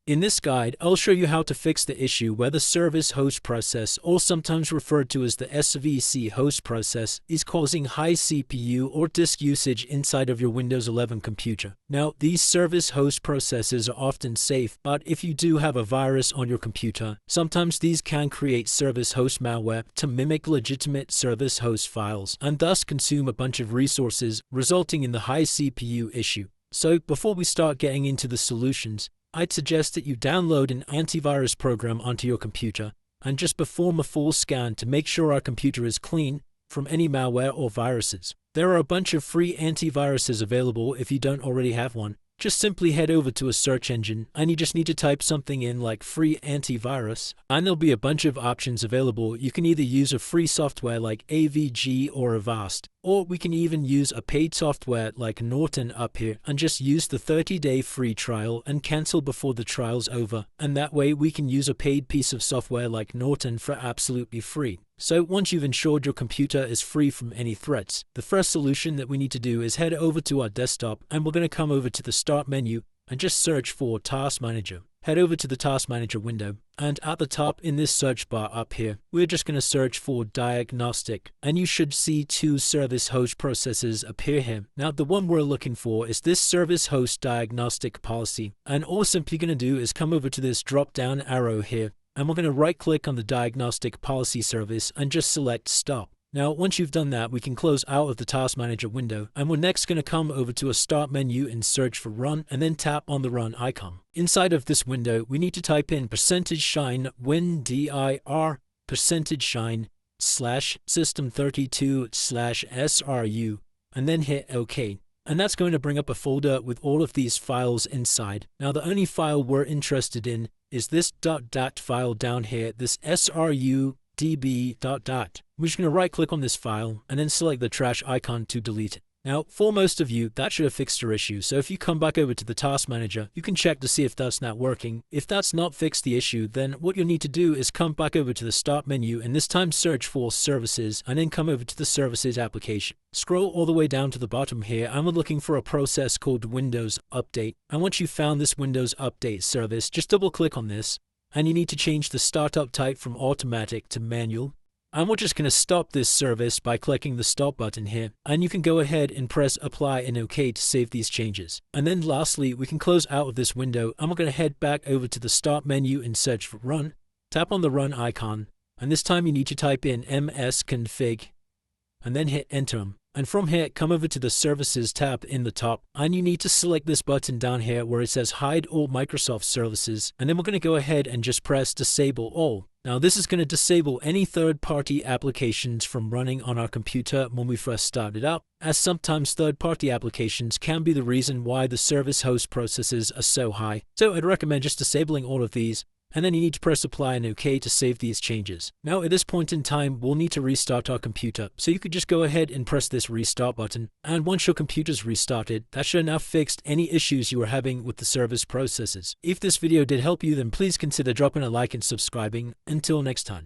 In this guide, I'll show you how to fix the issue where the service host process, or sometimes referred to as the SVC host process, is causing high CPU or disk usage inside of your Windows 11 computer. Now, these service host processes are often safe, but if you do have a virus on your computer, sometimes these can create service host malware to mimic legitimate service host files, and thus consume a bunch of resources, resulting in the high CPU issue. So, before we start getting into the solutions, I'd suggest that you download an antivirus program onto your computer and just perform a full scan to make sure our computer is clean from any malware or viruses. There are a bunch of free antiviruses available if you don't already have one. Just simply head over to a search engine and you just need to type something in like free antivirus, and there'll be a bunch of options available. You can either use a free software like AVG or Avast, or we can even use a paid software like Norton up here and just use the 30-day free trial and cancel before the trial's over. And that way we can use a paid piece of software like Norton for absolutely free. So once you've ensured your computer is free from any threats, the first solution that we need to do is head over to our desktop, and we're going to come over to the Start menu and just search for Task Manager. Head over to the Task Manager window, and at the top in this search bar up here, we're just going to search for Diagnostic, and you should see two service host processes appear here. Now the one we're looking for is this Service Host Diagnostic Policy, and all we're simply going to do is come over to this drop down arrow here, and we're going to right click on the Diagnostic Policy service and just select Stop. Now, once you've done that, we can close out of the Task Manager window, and we're next going to come over to a Start menu and search for Run, and then tap on the Run icon. Inside of this window, we need to type in %shine windir %shine /system32/sru, and then hit OK. And that's going to bring up a folder with all of these files inside. Now, the only file we're interested in is this .dat file down here, this srudb.dat. We're just going to right click on this file and then select the trash icon to delete it. Now, for most of you, that should have fixed your issue. So if you come back over to the Task Manager, you can check to see if that's not working. If that's not fixed the issue, then what you'll need to do is come back over to the Start menu and this time search for Services, and then come over to the Services application. Scroll all the way down to the bottom here, and we're looking for a process called Windows Update. And once you've found this Windows Update service, just double click on this, and you need to change the startup type from automatic to manual. And we're just going to stop this service by clicking the Stop button here, and you can go ahead and press Apply and OK to save these changes. And then lastly, we can close out of this window, and we're going to head back over to the Start menu and search for Run. Tap on the Run icon, and this time you need to type in msconfig, and then hit Enter. And from here, come over to the Services tab in the top, and you need to select this button down here where it says Hide All Microsoft Services, and then we're going to go ahead and just press Disable All. Now this is going to disable any third-party applications from running on our computer when we first start it up, as sometimes third-party applications can be the reason why the service host processes are so high. So I'd recommend just disabling all of these, and then you need to press Apply and OK to save these changes. Now at this point in time, we'll need to restart our computer, so you could just go ahead and press this Restart button, and once your computer's restarted, that should have now fixed any issues you were having with the service processes. If this video did help you, then please consider dropping a like and subscribing. Until next time.